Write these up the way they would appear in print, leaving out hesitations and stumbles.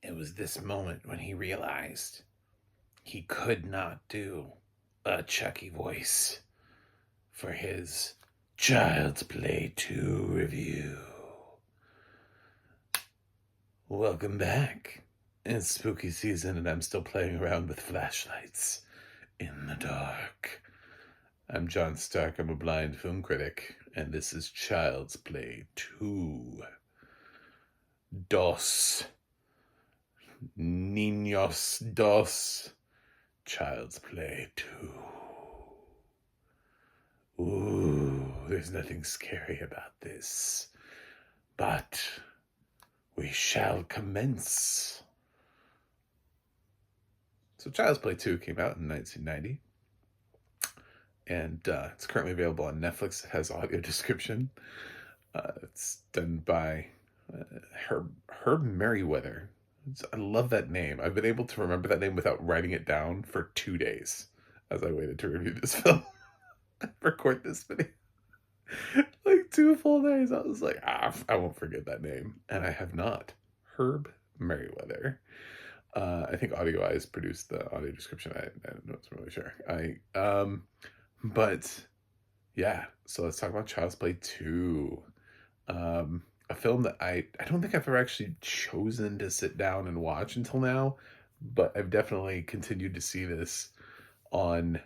It was this moment when he realized he could not do a Chucky voice for his Child's Play 2 review. Welcome back. It's spooky season and I'm still playing around with flashlights in the dark. I'm John Stark, I'm a blind film critic, and this is Child's Play 2. Dos. Niños Dos. Child's Play 2. Ooh, there's nothing scary about this. But we shall commence. So Child's Play 2 came out in 1990. And it's currently available on Netflix. It has audio description. It's done by Herb Merriweather. I love that name. I've been able to remember that name without writing it down for 2 days as I waited to review this film. Record this video. Like 2 full days. I was like, I won't forget that name. And I have not. Herb Merriweather. I think Audio Eyes produced the audio description. I'm not really sure. But yeah, so let's talk about Child's Play 2. A film that I don't think I've ever actually chosen to sit down and watch until now, but I've definitely continued to see this on,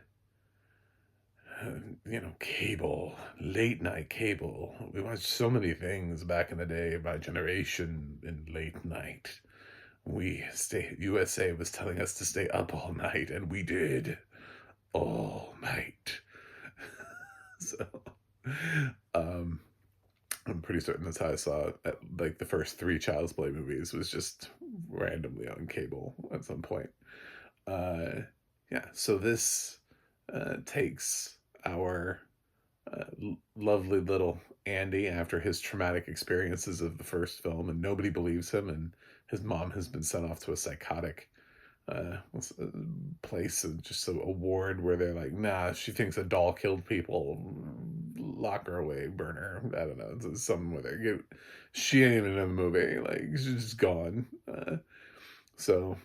cable, late night cable. We watched so many things back in the day, my generation in late night. USA was telling us to stay up all night, and we did all night. So, I'm pretty certain that's how I saw it. Like the first 3 Child's Play movies was just randomly on cable at some point. Yeah, so this takes our lovely little Andy after his traumatic experiences of the first film, and nobody believes him, and his mom has been sent off to a psychotic place, just a ward where they're like, nah, she thinks a doll killed people, lock her away, burn her. I don't know, it's something with her. She ain't even in the movie, like she's just gone. So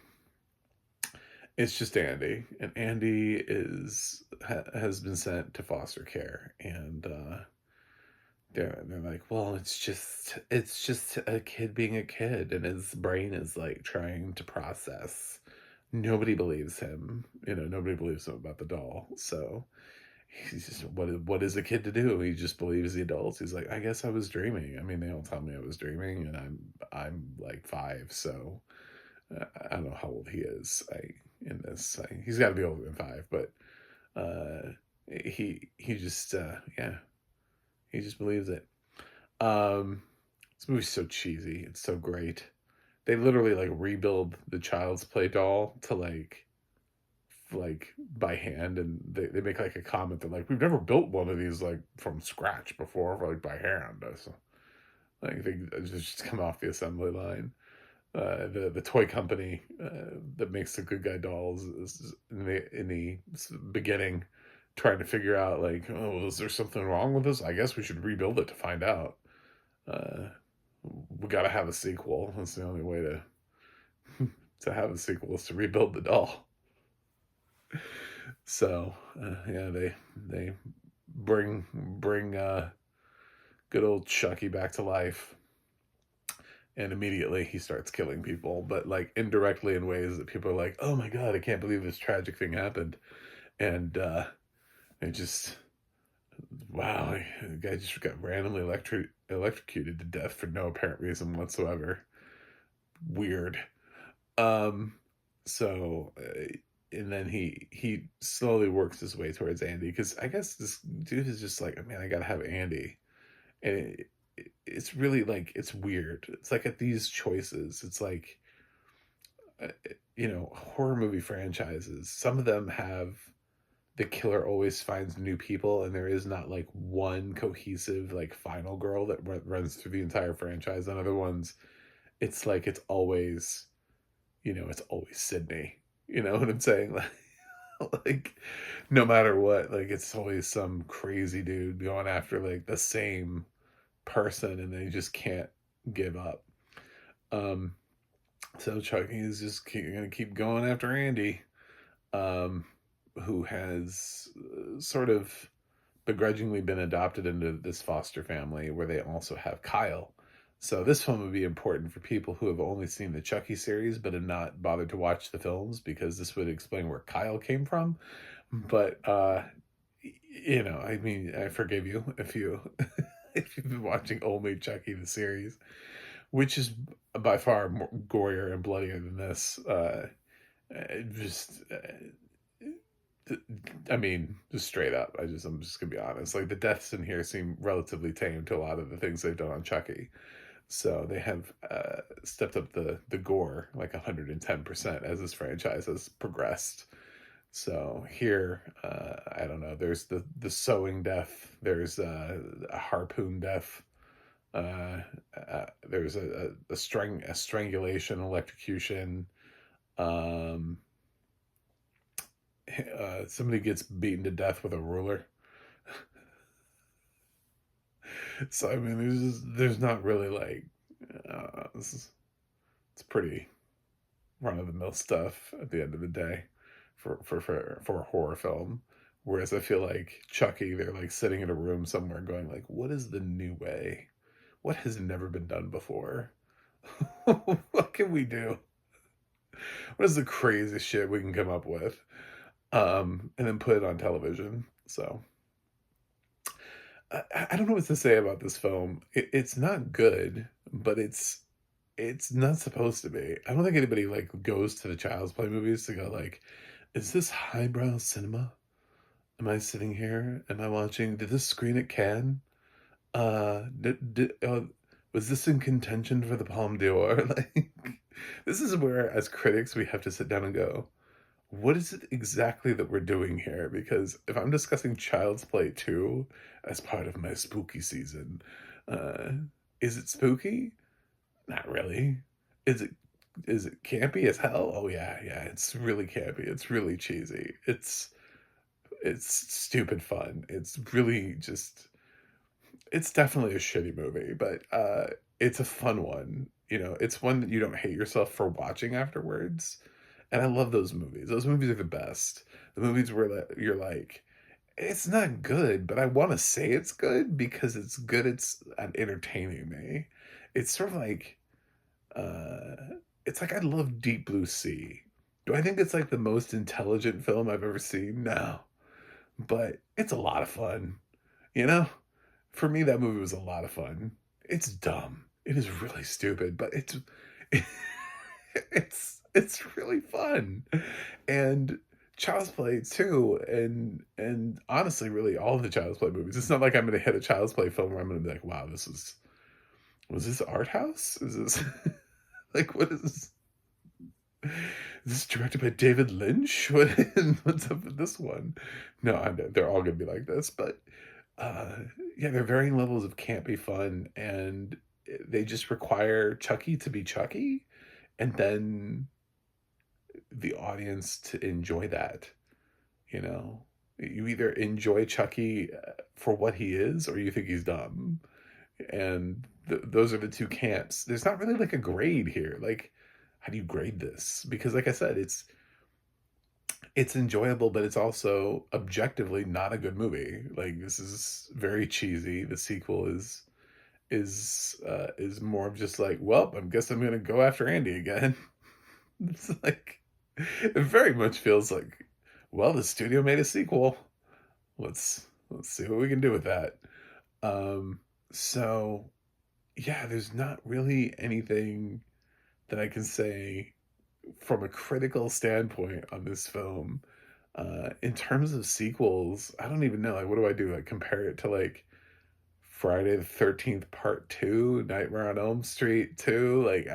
it's just Andy, and Andy has been sent to foster care, and they're like, well, it's just a kid being a kid, and his brain is like trying to process. Nobody believes him. Nobody believes him about the doll. So he's just, what is a kid to do? He just believes the adults. He's like, I guess I was dreaming. I mean, they all tell me I was dreaming, and I'm like 5, so I don't know how old he is. He's got to be older than 5, but he just he just believes it. This movie's so cheesy. It's so great. They literally like rebuild the Child's Play doll to like by hand, and they make like a comment that like, we've never built one of these like from scratch before, like by hand. So, like they just come off the assembly line. The toy company that makes the good guy dolls is in the beginning trying to figure out like, oh, is there something wrong with this? I guess we should rebuild it to find out. We gotta have a sequel. That's the only way to have a sequel, is to rebuild the doll. So yeah, they bring good old Chucky back to life, and immediately he starts killing people, but like indirectly in ways that people are like, oh my god, I can't believe this tragic thing happened. And it just, wow, the guy just got randomly electrocuted to death for no apparent reason whatsoever. Weird. So and then he slowly works his way towards Andy, because I guess this dude is just like, man, I gotta have Andy. And it's really like, it's weird. It's like at these choices, it's like, horror movie franchises, some of them have the killer always finds new people, and there is not like one cohesive like final girl that runs through the entire franchise. And other ones, it's like it's always Sydney. You know what I'm saying? Like no matter what, like it's always some crazy dude going after like the same person, and they just can't give up. So Chucky is just gonna keep going after Andy, um, who has sort of begrudgingly been adopted into this foster family where they also have Kyle. So this film would be important for people who have only seen the Chucky series but have not bothered to watch the films, because this would explain where Kyle came from. But I mean, I forgive you if you if you've been watching only Chucky the series, which is by far more gorier and bloodier than this. Just I mean, just straight up. I'm just gonna be honest. Like, the deaths in here seem relatively tame to a lot of the things they've done on Chucky. So they have stepped up the gore like 110% as this franchise has progressed. So here, I don't know. There's the sewing death. There's a harpoon death. There's a strangulation, electrocution. Um, Somebody gets beaten to death with a ruler. So I mean, there's not really like it's pretty run of the mill stuff at the end of the day for a horror film. Whereas I feel like Chucky, they're like sitting in a room somewhere going like, what is the new way? What has never been done before? What can we do? What is the craziest shit we can come up with? And then put it on television. So I don't know what to say about this film. It's not good, but it's not supposed to be. I don't think anybody like goes to the Child's Play movies to go like, is this highbrow cinema? Am I sitting here? Am I watching? Did this screen at Cannes? Was this in contention for the Palme d'Or? Like, this is where, as critics, we have to sit down and go, what is it exactly that we're doing here? Because if I'm discussing Child's Play 2 as part of my spooky season, uh, is it spooky? Not really. Is it campy as hell? Oh yeah, yeah, it's really campy. It's really cheesy. It's stupid fun. It's really just it's definitely a shitty movie, but it's a fun one. You know, it's one that you don't hate yourself for watching afterwards. And I love those movies. Those movies are the best. The movies where you're like, it's not good, but I want to say it's good because it's good. It's at entertaining me. It's sort of like, uh, it's like I love Deep Blue Sea. Do I think it's like the most intelligent film I've ever seen? No, but it's a lot of fun. You know, for me, that movie was a lot of fun. It's dumb. It is really stupid, but it's really fun. And Child's Play too, and honestly, really all of the Child's Play movies. It's not like I'm gonna hit a Child's Play film where I'm gonna be like, wow, was this art house? Is this like what is this? Is this directed by David Lynch? What's up with this one? No, they're all gonna be like this, but uh, yeah, they're varying levels of campy fun, and they just require Chucky to be Chucky, and then the audience to enjoy that. You know, you either enjoy Chucky for what he is, or you think he's dumb, and those are the two camps. There's not really like a grade here. Like, how do you grade this? Because, like I said, it's enjoyable, but it's also objectively not a good movie. Like, this is very cheesy. The sequel is more of just like, well, I guess I'm gonna go after Andy again. It's like it very much feels like, well, the studio made a sequel. Let's see what we can do with that. So yeah, there's not really anything that I can say from a critical standpoint on this film. In terms of sequels, I don't even know. Like, what do I do? Like, compare it to like Friday the 13th Part 2, Nightmare on Elm Street 2, like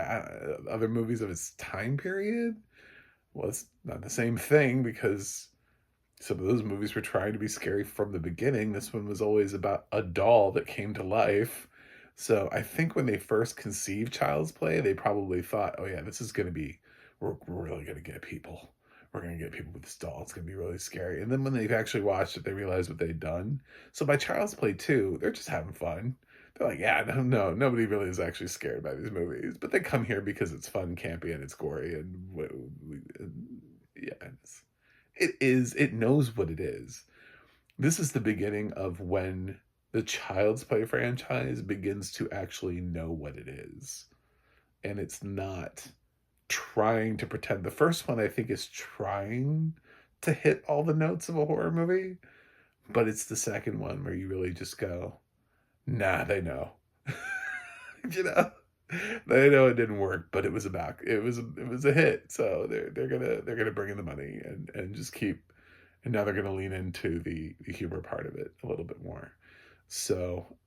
other movies of its time period? Well, it's not the same thing because some of those movies were trying to be scary from the beginning. This one was always about a doll that came to life. So I think when they first conceived Child's Play, they probably thought, oh yeah, this is going to be, we're really going to get people. We're going to get people with this doll. It's going to be really scary. And then when they've actually watched it, they realized what they'd done. So by Child's Play 2, they're just having fun. They're like, yeah, no, nobody really is actually scared by these movies, but they come here because it's fun, campy, and it's gory, and yeah, it knows what it is. This is the beginning of when the Child's Play franchise begins to actually know what it is, and it's not trying to pretend. The first one, I think, is trying to hit all the notes of a horror movie, but it's the second one where you really just go, nah, they know. You know, they know it didn't work, but it was a hit, so they're gonna bring in the money and just keep, and now they're gonna lean into the humor part of it a little bit more. So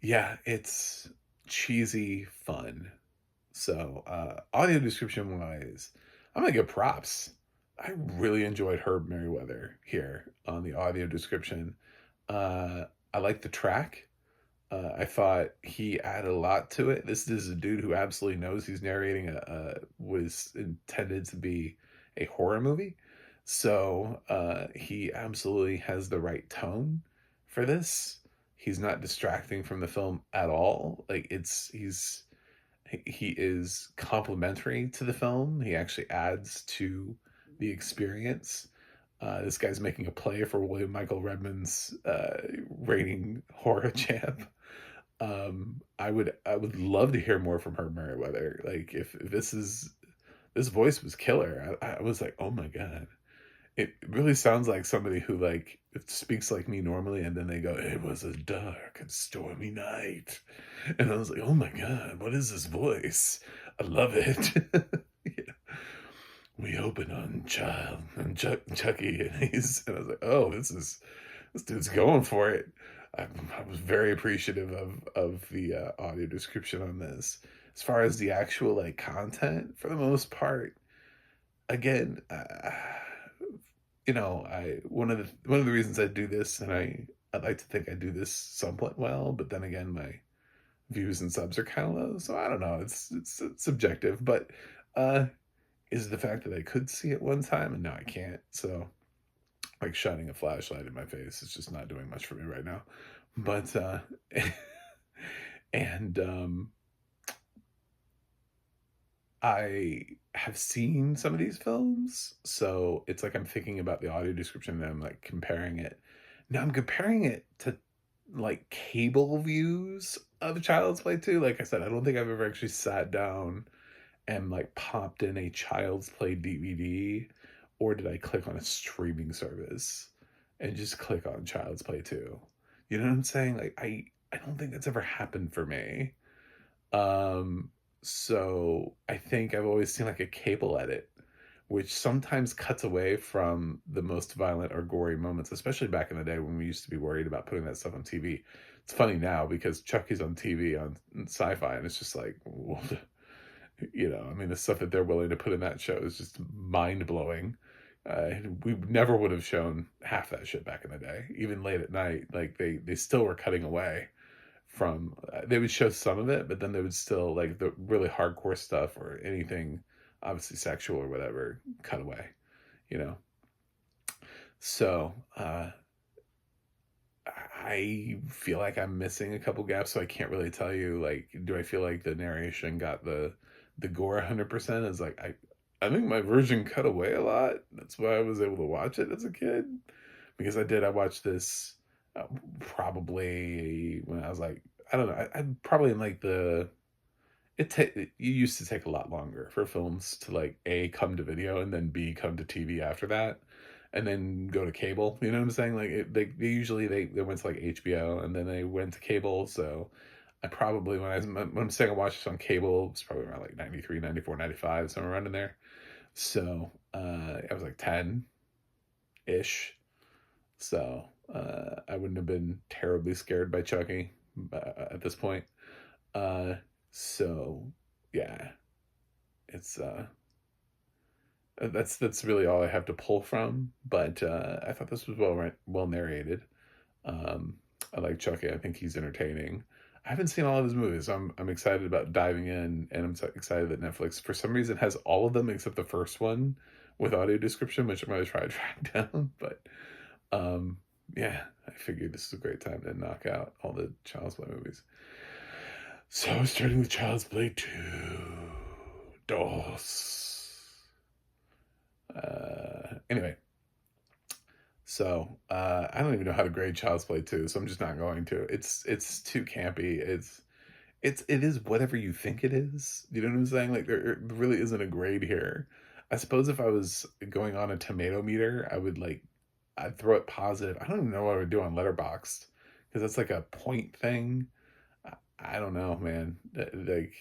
yeah, it's cheesy fun. So audio description wise, I'm gonna give props. I really enjoyed Herb Merriweather here on the audio description. uh I like the track. I thought he added a lot to it. This is a dude who absolutely knows he's narrating a was intended to be a horror movie. So he absolutely has the right tone for this. He's not distracting from the film at all. Like he is complimentary to the film. He actually adds to the experience. This guy's making a play for William Michael Redmond's reigning horror champ. I would love to hear more from Herb Merriweather. Like if this voice was killer. I was like, oh my god. It really sounds like somebody who like speaks like me normally, and then they go, "It was a dark and stormy night," and I was like, "Oh my god, what is this voice? I love it." Yeah. We open on Child and Chucky, and I was like, "Oh, this dude's going for it." I was very appreciative of the audio description on this. As far as the actual like content, for the most part, again, I one of the reasons I do this, and I'd like to think I do this somewhat well, but then again, my views and subs are kind of low, so I don't know. It's subjective, but uh, is the fact that I could see it one time and now I can't. So like shining a flashlight in my face is just not doing much for me right now. But and I have seen some of these films, so it's like I'm thinking about the audio description and I'm like comparing it. Now I'm comparing it to like cable views of Child's Play 2. Like I said, I don't think I've ever actually sat down and like popped in a Child's Play DVD, or did I click on a streaming service and just click on Child's Play 2. You know what I'm saying? Like I don't think that's ever happened for me. Um, so I think I've always seen like a cable edit, which sometimes cuts away from the most violent or gory moments, especially back in the day when we used to be worried about putting that stuff on TV. It's funny now because Chucky's on TV on Sci-Fi, and it's just like, well, I mean, the stuff that they're willing to put in that show is just mind blowing. We never would have shown half that shit back in the day, even late at night. Like they still were cutting away from they would show some of it, but then they would still like the really hardcore stuff or anything obviously sexual or whatever cut away, you know. So I feel like I'm missing a couple gaps, so I can't really tell you like, do I feel like the narration got the gore 100%? Is like I think my version cut away a lot. That's why I was able to watch it as a kid, because I watched this uh, probably when I was like, I don't know, I'm probably in like it used to take a lot longer for films to like A, come to video, and then B, come to TV after that, and then go to cable. You know what I'm saying? Like they usually they went to like HBO and then they went to cable. So I probably when I'm saying I watched this on cable, it's probably around like 93, 94, 95, somewhere around in there. So I was like 10 ish. So I wouldn't have been terribly scared by Chucky at this point. Uh, so yeah, it's that's really all I have to pull from. But I thought this was well narrated. Um, I like Chucky. I think he's entertaining. I haven't seen all of his movies. So I'm excited about diving in, and I'm so excited that Netflix for some reason has all of them except the first one with audio description, which I'm gonna try to track down. But um, yeah, I figured this is a great time to knock out all the Child's Play movies. So, starting with Child's Play 2. DOS. Anyway, so I don't even know how to grade Child's Play 2, so I'm just not going to. It's too campy. It is whatever you think it is. You know what I'm saying? Like there really isn't a grade here. I suppose if I was going on a tomato meter, I'd throw it positive. I don't even know what I would do on Letterboxd because that's like a point thing. I don't know, man. Like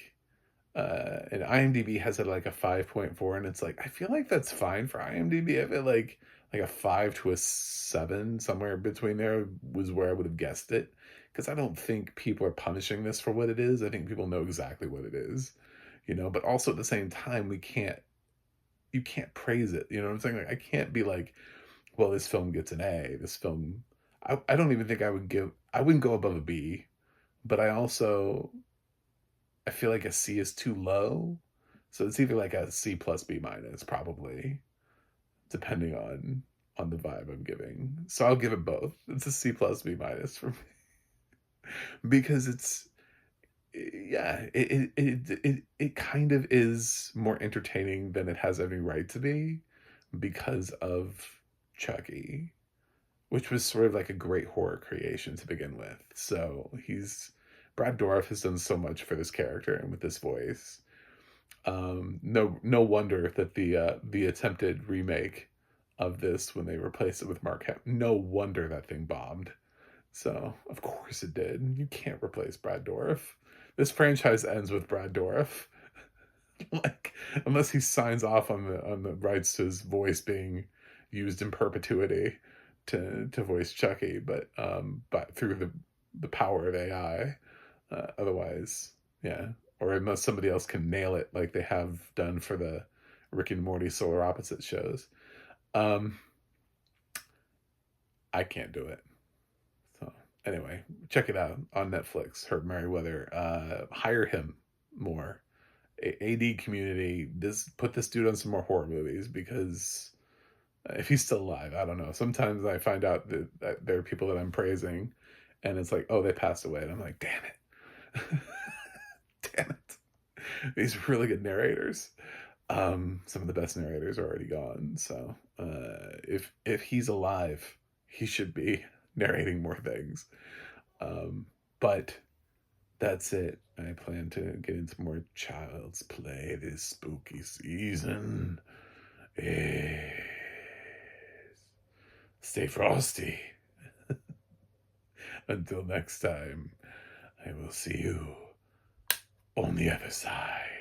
and IMDb has it like a 5.4, and it's like I feel like that's fine for IMDb. I feel like a 5 to a 7, somewhere between there was where I would have guessed it. Because I don't think people are punishing this for what it is. I think people know exactly what it is, you know. But also at the same time, you can't praise it. You know what I'm saying? Like I can't be like, well, this film gets an A. This film, I don't even think I wouldn't go above a B. But I feel like a C is too low. So it's either like a C plus B minus, probably, depending on the vibe I'm giving. So I'll give it both. It's a C plus B minus for me because it's yeah, it kind of is more entertaining than it has any right to be because of Chucky, which was sort of like a great horror creation to begin with. So he's Brad Dourif has done so much for this character and with this voice. No wonder that the attempted remake of this when they replaced it with Mark no wonder that thing bombed. So of course it did. You can't replace Brad Dourif. This franchise ends with Brad Dourif. Like unless he signs off on the rights to his voice being used in perpetuity to voice Chucky, but through the power of AI. Otherwise, yeah. Or unless somebody else can nail it like they have done for the Rick and Morty Solar Opposite shows. Um, I can't do it. So anyway, check it out on Netflix. Herb Merriweather. Hire him more. AD community. Put this dude on some more horror movies because if he's still alive, I don't know. Sometimes I find out that there are people that I'm praising, and it's like, oh, they passed away, and I'm like, damn it, damn it. These really good narrators. Some of the best narrators are already gone. So if he's alive, he should be narrating more things. But that's it. I plan to get into more Child's Play this spooky season. Yes. Stay frosty. Until next time, I will see you on the other side.